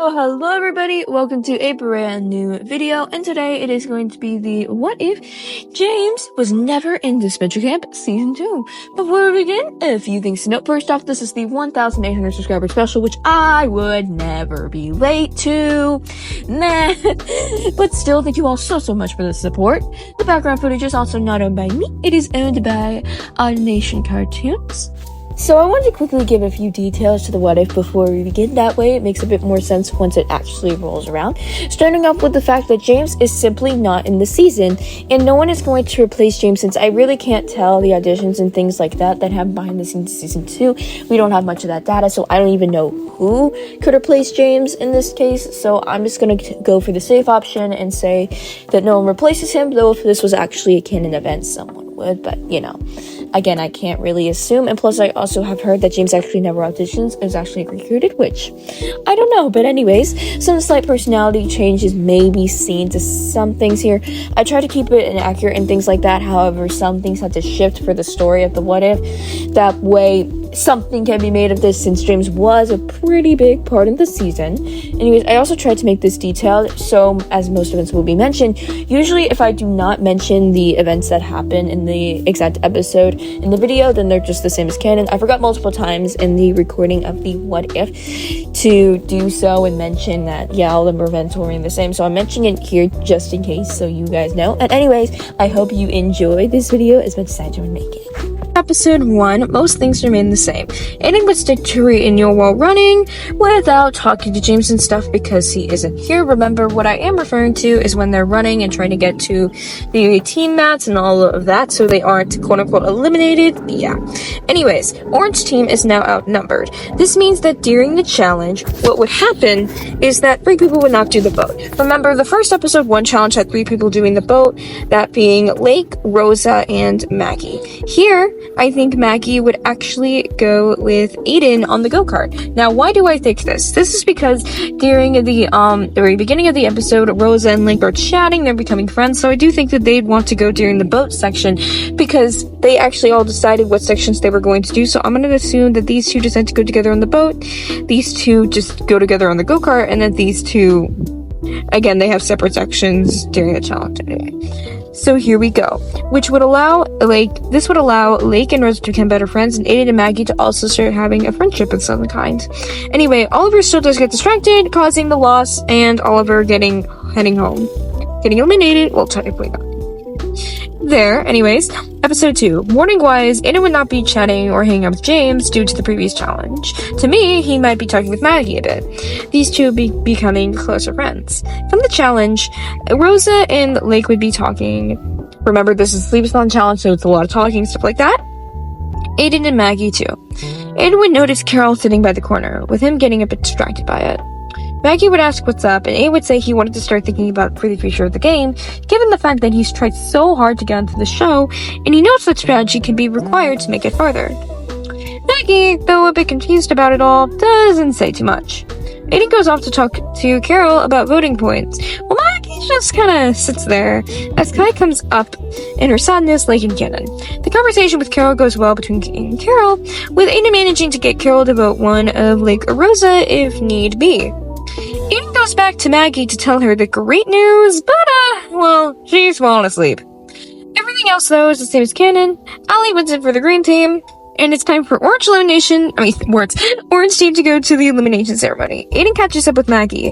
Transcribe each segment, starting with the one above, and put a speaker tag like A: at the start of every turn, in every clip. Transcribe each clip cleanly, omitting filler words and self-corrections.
A: Hello everybody, welcome to a brand new video, and today it is going to be the what if James was never in Disventure Camp Season 2. Before we begin, a few things to note. First off, this is the 1,800 subscriber special, which I would never be late to. Nah. But still, thank you all so much for the support. The background footage is also not owned by me, it is owned by Animation Cartoons. So I want to quickly give a few details to the what if before we begin. That way it makes a bit more sense once it actually rolls around. Starting off with the fact that James is simply not in the season, and no one is going to replace James, since I really can't tell the auditions and things like that happen behind the scenes Season 2. We don't have much of that data, so I don't even know who could replace James in this case. So I'm just going to go for the safe option and say that no one replaces him, though if this was actually a canon event, someone would, but you know. Again, I can't really assume, and plus I also have heard that James actually never auditions, is actually recruited, which I don't know, but anyways, some slight personality changes may be seen to some things here. I try to keep it inaccurate and things like that, however, some things had to shift for the story of the what if. That way, something can be made of this, since James was a pretty big part of the season. Anyways, I also tried to make this detailed, so as most events will be mentioned, usually if I do not mention the events that happen in the exact episode in the video, then they're just the same as canon. I forgot multiple times in the recording of the what if to do so and mention that, yeah, all the events will remain the same, so I'm mentioning it here just in case so you guys know. And anyways, I hope you enjoyed this video as much as I enjoyed making it. Episode 1, most things remain the same. Aiden would stick to reading your while running without talking to James and stuff because he isn't here. Remember, what I am referring to is when they're running and trying to get to the team mats and all of that, so they aren't quote-unquote eliminated. Yeah. Anyways, Orange team is now outnumbered. This means that during the challenge, what would happen is that 3 people would not do the boat. Remember, the first episode 1 challenge had 3 people doing the boat, that being Lake, Rosa, and Maggie. Here, I think Maggie would actually go with Aiden on the go-kart. Now, why do I think this? This is because during the very beginning of the episode, Rosa and Link are chatting, they're becoming friends, so I do think that they'd want to go during the boat section because they actually all decided what sections they were going to do, so I'm going to assume that these 2 decide to go together on the boat, these 2 just go together on the go-kart, and then these 2, again, they have separate sections during the challenge anyway. So here we go, which would allow Lake and Rosa to become better friends, and Aiden and Maggie to also start having a friendship of some kind. Anyway, Oliver still does get distracted, causing the loss, and Oliver heading home. Getting eliminated, well, technically not. There, anyways, episode 2. Morning-wise, Aiden would not be chatting or hanging out with James due to the previous challenge. To me, he might be talking with Maggie a bit. These 2 becoming closer friends. From the challenge, Rosa and Lake would be talking. Remember, this is a sleepathon challenge, so it's a lot of talking, stuff like that. Aiden and Maggie, too. Aiden would notice Carol sitting by the corner, with him getting a bit distracted by it. Maggie would ask what's up, and Aiden would say he wanted to start thinking about for the future of the game, given the fact that he's tried so hard to get into the show, and he knows that strategy can be required to make it farther. Maggie, though a bit confused about it all, doesn't say too much. Aiden goes off to talk to Carol about voting points, while Maggie just kinda sits there, as Kai comes up in her sadness, Lake and Cannon. The conversation with Carol goes well between Aiden and Carol, with Aiden managing to get Carol to vote one of Lake or Rosa if need be. Aiden goes back to Maggie to tell her the great news, but, well, she's fallen asleep. Everything else, though, is the same as canon. Allie wins it for the green team, and it's time for Orange team to go to the elimination ceremony. Aiden catches up with Maggie,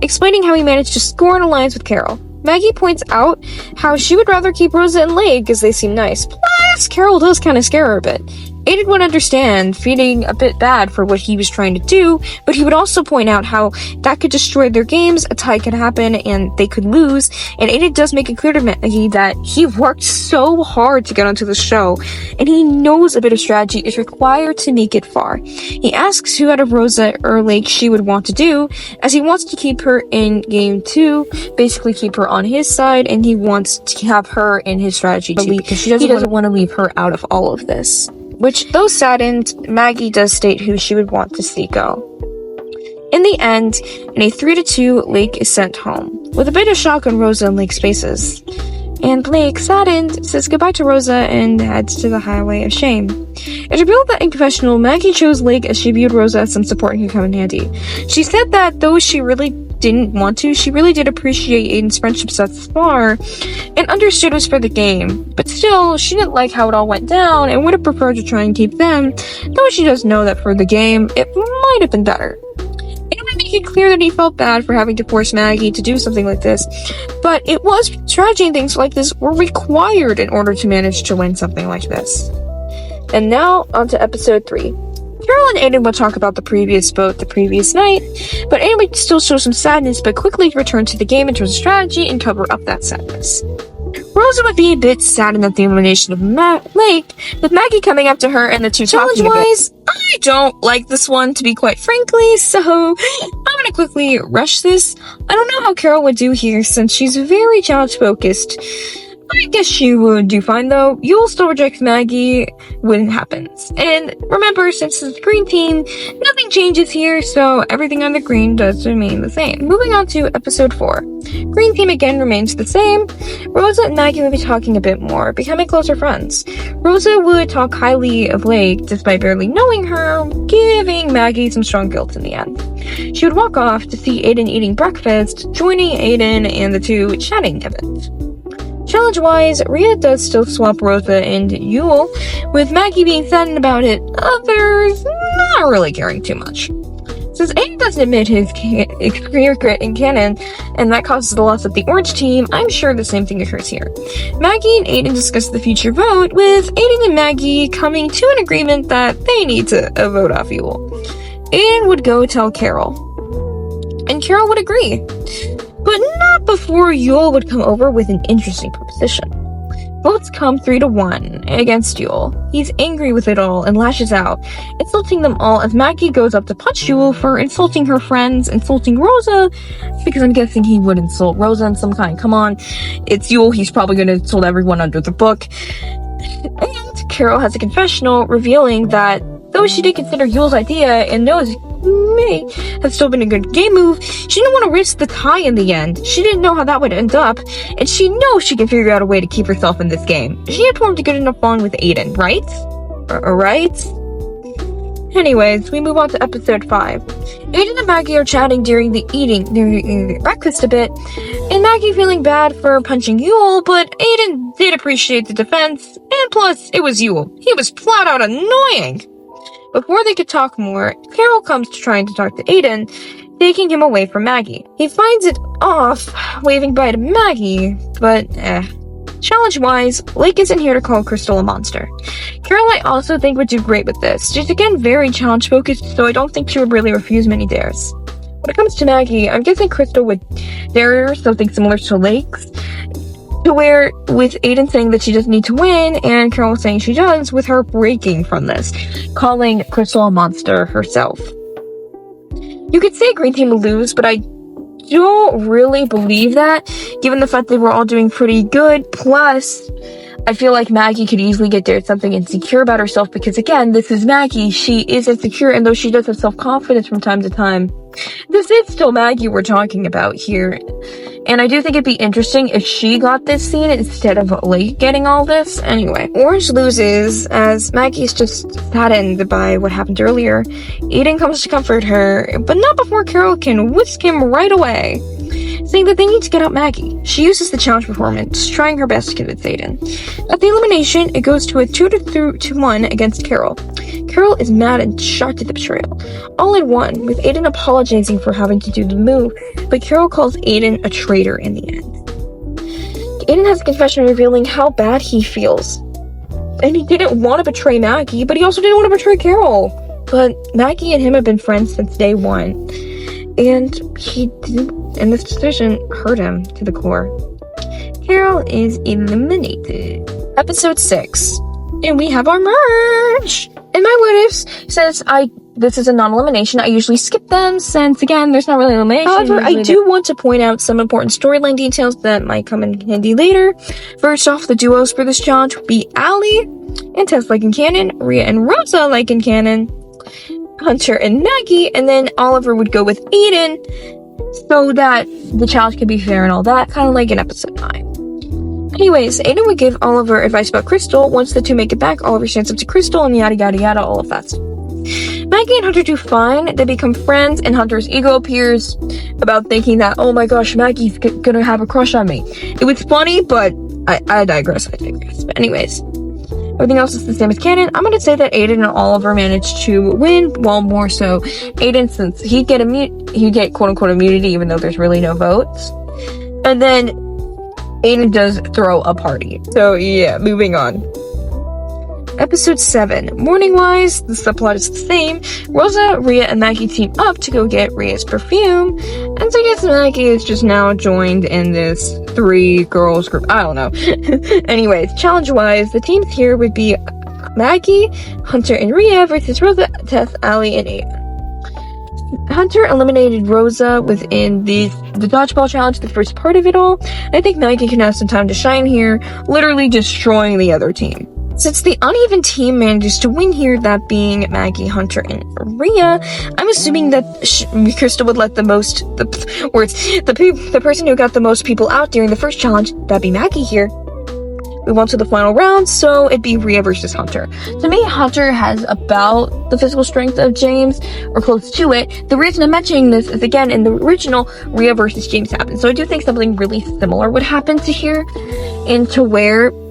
A: explaining how he managed to score an alliance with Carol. Maggie points out how she would rather keep Rosa and Lake as they seem nice. Plus, Carol does kind of scare her a bit. Aiden would understand, feeling a bit bad for what he was trying to do, but he would also point out how that could destroy their games, a tie could happen, and they could lose, and Aiden does make it clear to Maggie that he worked so hard to get onto the show, and he knows a bit of strategy is required to make it far. He asks who out of Rosa or Lake she would want to do, as he wants to keep her in game 2, basically keep her on his side, and he wants to have her in his strategy too, because he doesn't want to leave her out of all of this. Which, though saddened, Maggie does state who she would want to see go. In the end, in a 3-2, Lake is sent home, with a bit of shock on Rosa and Lake's faces. and Blake, saddened, says goodbye to Rosa and heads to the highway of shame. It's revealed that in confessional, Maggie chose Blake as she viewed Rosa as some support and could come in handy. She said that though she really didn't want to, she really did appreciate Aiden's friendships thus far and understood it was for the game. But still, she didn't like how it all went down and would have preferred to try and keep them, though she does know that for the game, it might have been better. It would make it clear that he felt bad for having to force Maggie to do something like this, but it was strategy and things like this were required in order to manage to win something like this. And now, on to episode 3. Carol and Aiden would talk about the previous boat the previous night, but Aiden would still show some sadness, but quickly return to the game in terms of strategy and cover up that sadness. Rosa would be a bit saddened at the elimination of Blake, with Maggie coming up to her and the two talking a bit. Challenge-wise, I don't like this one, to be quite frankly, so I'm gonna quickly rush this. I don't know how Carol would do here, since she's very challenge-focused. I guess she would do fine, though. You'll still reject Maggie when it happens. And remember, since it's the green team, nothing changes here, so everything on the green does remain the same. Moving on to episode 4. Green team again remains the same. Rosa and Maggie would be talking a bit more, becoming closer friends. Rosa would talk highly of Blake, despite barely knowing her, giving Maggie some strong guilt in the end. She would walk off to see Aiden eating breakfast, joining Aiden and the two chatting a bit. Challenge-wise, Rhea does still swap Rosa and Yule, with Maggie being saddened about it, others not really caring too much. Since Aiden doesn't admit his career grit in canon, and that causes the loss of the orange team, I'm sure the same thing occurs here. Maggie and Aiden discuss the future vote, with Aiden and Maggie coming to an agreement that they need to vote off Yule. Aiden would go tell Carol, and Carol would agree. But not before Yule would come over with an interesting proposition. Votes come 3-1 against Yule. He's angry with it all and lashes out, insulting them all as Maggie goes up to punch Yule for insulting her friends, insulting Rosa, because I'm guessing he would insult Rosa in some kind. Come on, it's Yule, he's probably going to insult everyone under the book. And Carol has a confessional revealing that though she did consider Yule's idea and knows may have still been a good game move, she didn't want to risk the tie in the end. She didn't know how that would end up, and she knows she can figure out a way to keep herself in this game. She had formed a good enough bond with Aiden, right? Right? Anyways, we move on to episode 5. Aiden and Maggie are chatting during the breakfast a bit, and Maggie feeling bad for punching Yule, but Aiden did appreciate the defense, and plus, it was Yule. He was flat out annoying. Before they could talk more, Carol comes to trying to talk to Aiden, taking him away from Maggie. He finds it off, waving bye to Maggie, but Challenge-wise, Blake isn't here to call Crystal a monster. Carol I also think would do great with this. She's again very challenge-focused, so I don't think she would really refuse many dares. When it comes to Maggie, I'm guessing Crystal would dare something similar to Lake's, to where, with Aiden saying that she doesn't need to win, and Carol saying she does, with her breaking from this, calling Crystal a monster herself. You could say Green Team will lose, but I don't really believe that, given the fact they were all doing pretty good, plus, I feel like Maggie could easily get dared something insecure about herself, because again, this is Maggie, she is insecure, and though she does have self-confidence from time to time, this is still Maggie we're talking about here. And I do think it'd be interesting if she got this scene instead of Lake getting all this. Anyway, Orange loses as Maggie's just saddened by what happened earlier. Aiden comes to comfort her, but not before Carol can whisk him right away, saying that they need to get out Maggie. She uses the challenge performance, trying her best to convince Aiden. At the elimination, it goes to a 2-1 against Carol. Carol is mad and shocked at the betrayal. All in one, with Aiden apologizing for having to do the move, but Carol calls Aiden a traitor in the end. Aiden has a confession revealing how bad he feels. And he didn't want to betray Maggie, but he also didn't want to betray Carol. But Maggie and him have been friends since day one. And this decision hurt him to the core. Carol is eliminated. Episode 6. And we have our merge! And my what ifs, since this is a non-elimination, I usually skip them, since again, there's not really elimination. However, I do want to point out some important storyline details that might come in handy later. First off, the duos for this challenge would be Allie and Tess like in canon, Rhea and Rosa like in canon, Hunter and Maggie, and then Oliver would go with Aiden, so that the challenge could be fair and all that, kind of like in episode 9. Anyways, Aiden would give Oliver advice about Crystal. Once the two make it back, Oliver stands up to Crystal and yada yada yada, all of that. Maggie and Hunter do fine. They become friends, and Hunter's ego appears about thinking that, oh my gosh, Maggie's gonna have a crush on me. It was funny, but I digress. But anyways, everything else is the same as canon. I'm gonna say that Aiden and Oliver managed to win, well, more so Aiden, since he'd get quote-unquote immunity, even though there's really no votes. And then Aiden does throw a party. So yeah, moving on. Episode 7. Morning-wise, the subplot is the same. Rosa, Rhea, and Maggie team up to go get Rhea's perfume. And so I guess Maggie is just now joined in this 3 girls group. I don't know. Anyways, challenge-wise, the teams here would be Maggie, Hunter, and Rhea versus Rosa, Tess, Allie, and Aiden. Hunter eliminated Rosa within the dodgeball challenge, the first part of it all. I think Maggie can have some time to shine here, literally destroying the other team. Since the uneven team manages to win here, that being Maggie, Hunter, and Rhea, I'm assuming that Crystal would let the person who got the most people out during the first challenge, that'd be Maggie here. We went to the final round, so it'd be Rhea versus Hunter. To me, Hunter has about the physical strength of James, or close to it. The reason I'm mentioning this is, again, in the original, Rhea versus James happened. So I do think something really similar would happen to here,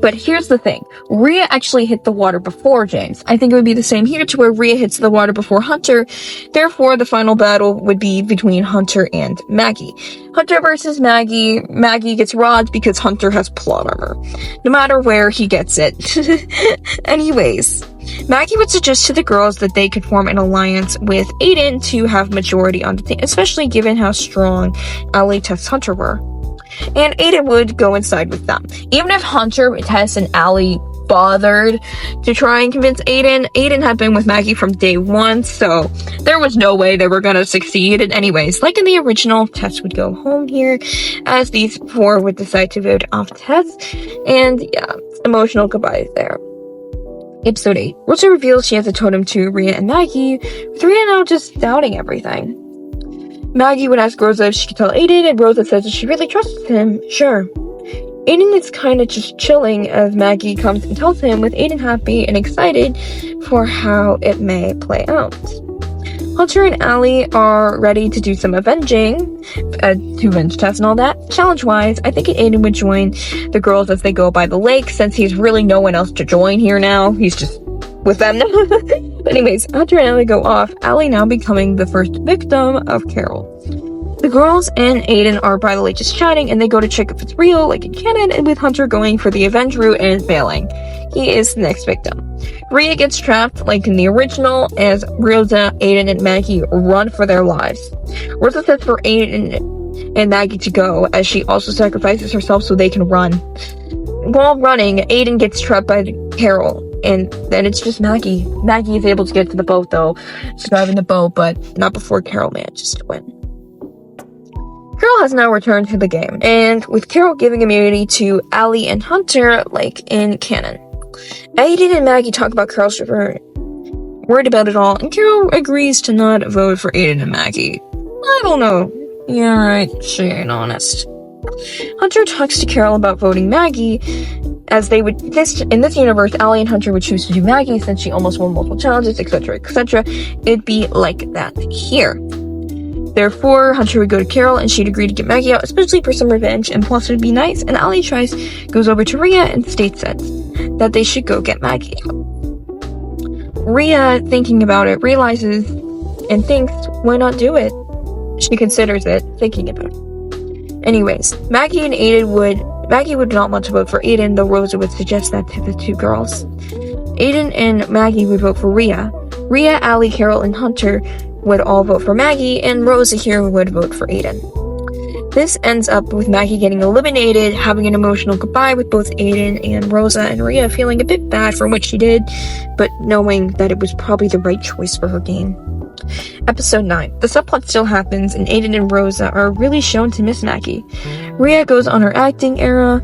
A: but here's the thing. Rhea actually hit the water before James. I think it would be the same here, to where Rhea hits the water before Hunter. Therefore, the final battle would be between Hunter and Maggie. Hunter versus Maggie. Maggie gets robbed because Hunter has plot armor. No matter where he gets it. Anyways, Maggie would suggest to the girls that they could form an alliance with Aiden to have majority on the team, especially given how strong Allie, Tess, Hunter were. And Aiden would go inside with them. Even if Hunter, Tess, and Allie bothered to try and convince Aiden had been with Maggie from day 1, so there was no way they were gonna succeed. And anyways, like in the original, Tess would go home here, as these 4 would decide to vote off Tess. And yeah, emotional goodbyes there. Episode 8. Rosa reveals she has a totem to Rhea and Maggie, with Rhea now just doubting everything. Maggie would ask Rosa if she could tell Aiden, and Rosa says that she really trusts him. Sure. Aiden is kind of just chilling as Maggie comes and tells him, with Aiden happy and excited for how it may play out. Hunter and Allie are ready to do some avenging, to avenge Tess and all that. Challenge-wise, I think Aiden would join the girls as they go by the lake, since he's really no one else to join here now. He's just with them now. But anyways, Hunter and Allie go off, Allie now becoming the first victim of Carol. The girls and Aiden are by the lake just chatting, and they go to check if it's real, like in canon, and with Hunter going for the avenge route and failing. He is the next victim. Rhea gets trapped, like in the original, as Rosa, Aiden, and Maggie run for their lives. Rosa says for Aiden and Maggie to go, as she also sacrifices herself so they can run. While running, Aiden gets trapped by Carol, and then it's just Maggie. Maggie is able to get to the boat, though. She's driving the boat, but not before Carol manages to win. Carol has now returned to the game, and with Carol giving immunity to Allie and Hunter, like in canon. Aiden and Maggie talk about Carol's return, worried about it all, and Carol agrees to not vote for Aiden and Maggie. I don't know. Yeah, right, she ain't honest. Hunter talks to Carol about voting Maggie, as they would, in this universe, Allie and Hunter would choose to do Maggie since she almost won multiple challenges, etc., etc. It'd be like that here. Therefore, Hunter would go to Carol, and she'd agree to get Maggie out, especially for some revenge, and plus it'd be nice, and Allie goes over to Rhea and states that they should go get Maggie out. Rhea, thinking about it, realizes and thinks, why not do it? She considers it, thinking about it. Anyways, Maggie would not want to vote for Aiden, though Rosa would suggest that to the 2 girls. Aiden and Maggie would vote for Rhea. Rhea, Allie, Carol, and Hunter would all vote for Maggie, and Rosa here would vote for Aiden. This ends up with Maggie getting eliminated, having an emotional goodbye with both Aiden and Rosa, and Rhea feeling a bit bad for what she did, but knowing that it was probably the right choice for her game. Episode 9. The subplot still happens, and Aiden and Rosa are really shown to miss Maggie. Rhea goes on her acting era.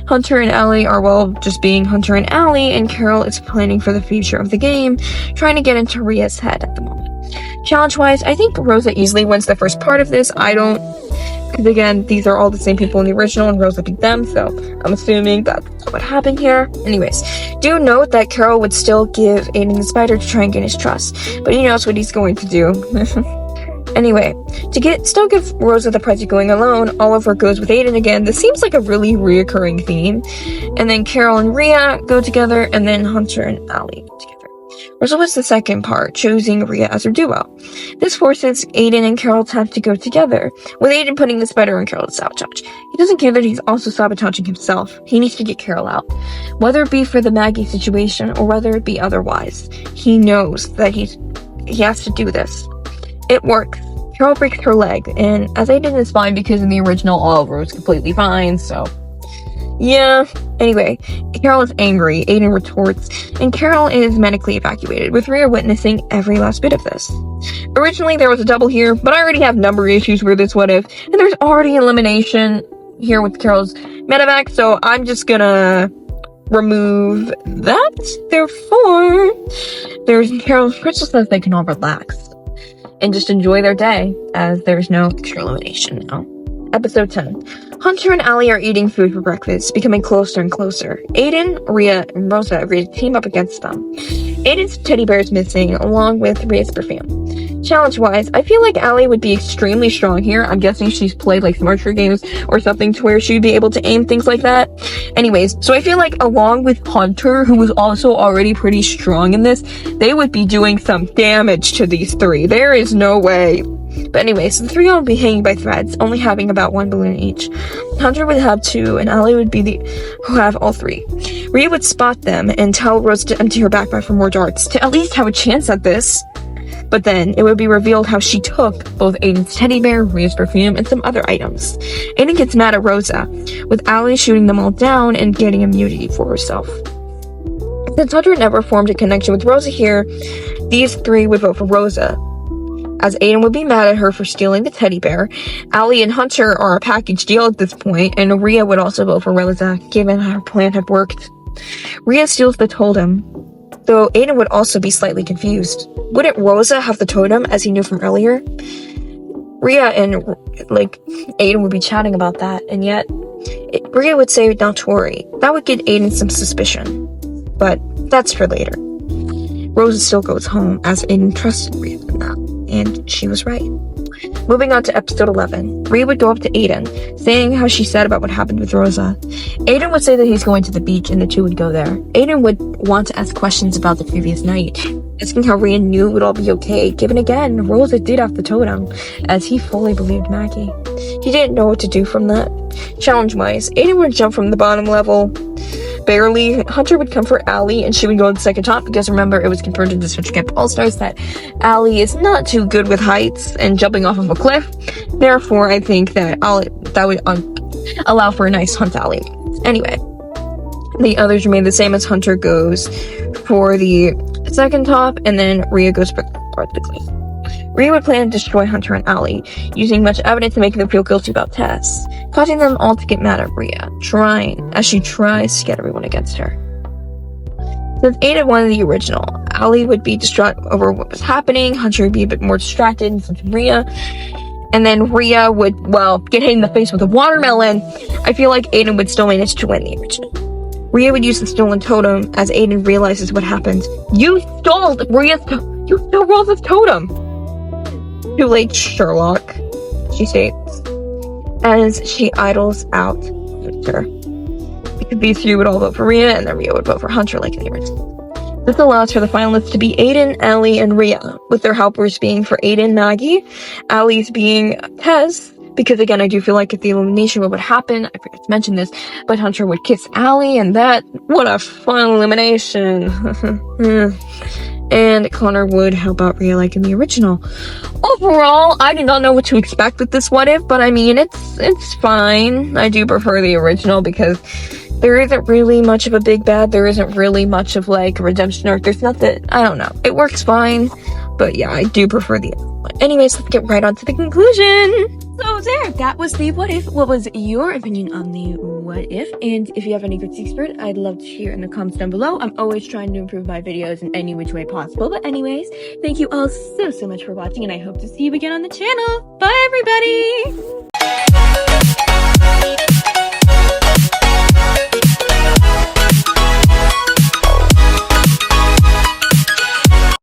A: Hunter and Allie are, well, just being Hunter and Allie, and Carol is planning for the future of the game, trying to get into Rhea's head at the moment. Challenge-wise, I think Rosa easily wins the first part of this. I don't, because again, these are all the same people in the original, and Rosa beat them, so I'm assuming that's what happened here. Anyways, do note that Carol would still give Aiden the spider to try and gain his trust, but he knows what he's going to do. Anyway, to still give Rosa the prize of going alone, Oliver goes with Aiden again. This seems like a really reoccurring theme. And then Carol and Rhea go together, and then Hunter and Allie go together. Rosa was the second part, choosing Rhea as her duo. This forces Aiden and Carol to have to go together, with Aiden putting the spider on Carol to sabotage. He doesn't care that he's also sabotaging himself. He needs to get Carol out. Whether it be for the Maggie situation, or whether it be otherwise, he knows that he has to do this. It works. Carol breaks her leg, and as Aiden is fine because in the original Oliver was completely fine, so yeah. Anyway, Carol is angry, Aiden retorts, and Carol is medically evacuated, with Rhea witnessing every last bit of this. Originally there was a double here, but I already have number issues with this what if, and there's already elimination here with Carol's medevac, so I'm just gonna remove that. Therefore, there's Carol's Crystal says they can all relax and just enjoy their day, as there's no extra elimination now. Episode 10. Hunter and Allie are eating food for breakfast, becoming closer and closer. Aiden, Rhea, and Rosa agree to team up against them. Aiden's teddy bear is missing, along with Rhea's perfume. Challenge-wise, I feel like Allie would be extremely strong here. I'm guessing she's played like some archery games or something to where she'd be able to aim things like that. Anyways, so I feel like along with Hunter, who was also already pretty strong in this, they would be doing some damage to these three. There is no way. But anyways, the three would be hanging by threads, only having about one balloon each. Hunter would have two, and Allie would be who have all three. Rhea would spot them and tell Rosa to empty her backpack for more darts, to at least have a chance at this. But then, it would be revealed how she took both Aiden's teddy bear, Rhea's perfume, and some other items. Aiden gets mad at Rosa, with Allie shooting them all down and getting immunity for herself. Since Hunter never formed a connection with Rosa here, these three would vote for Rosa, as Aiden would be mad at her for stealing the teddy bear. Allie and Hunter are a package deal at this point, and Rhea would also vote for Rosa, given how her plan had worked. Rhea steals the totem, though Aiden would also be slightly confused. Wouldn't Rosa have the totem, as he knew from earlier? Rhea and, Aiden would be chatting about that, and yet, Rhea would say not to worry. That would give Aiden some suspicion, but that's for later. Rosa still goes home, as Aiden trusted Rhea in that, and she was right. Moving on to episode 11, Rhea would go up to Aiden, saying how she said about what happened with Rosa. Aiden would say that he's going to the beach, and the two would go there. Aiden would want to ask questions about the previous night, asking how Rhea knew it would all be okay, given again, Rosa did have the totem, as he fully believed Maggie. He didn't know what to do from that. Challenge-wise, Aiden would jump from the bottom level, barely. Hunter would come for Allie, and she would go on the second top, because remember, it was confirmed in Disventure Camp All-Stars that Allie is not too good with heights and jumping off of a cliff. Therefore, I think that that would allow for a nice hunt Allie. Anyway, the others remain the same, as Hunter goes for the second top, and then Rhea goes for the cliff. Rhea would plan to destroy Hunter and Allie, using much evidence to make them feel guilty about Tess, causing them all to get mad at Rhea, as she tries to get everyone against her. Since Aiden won the original, Allie would be distraught over what was happening, Hunter would be a bit more distracted, and so would Rhea, and then Rhea would, get hit in the face with a watermelon. I feel like Aiden would still manage to win the original. Rhea would use the stolen totem, as Aiden realizes what happened. You stole Rosa's totem! Too late, Sherlock, she states, as she idles out Hunter. Because these three would all vote for Rhea, and then Rhea would vote for Hunter like in the original. This allows for the finalists to be Aiden, Allie, and Rhea, with their helpers being for Aiden, Maggie, Allie's being Tess, because again, I do feel like if the elimination would happen, I forgot to mention this, but Hunter would kiss Allie, and what a fun elimination. And Connor would help out Rhea like in the original. Overall, I did not know what to expect with this what if, but I mean, it's fine. I do prefer the original because there isn't really much of a big bad. There isn't really much of a redemption arc. There's nothing, I don't know. It works fine, but yeah, I do prefer the other one. Anyways, let's get right on to the conclusion. So there, that was the what if. What was your opinion on the what if? And if you have any critiques for it, I'd love to hear in the comments down below. I'm always trying to improve my videos in any which way possible. But anyways, thank you all so much for watching, and I hope to see you again on the channel. Bye, everybody!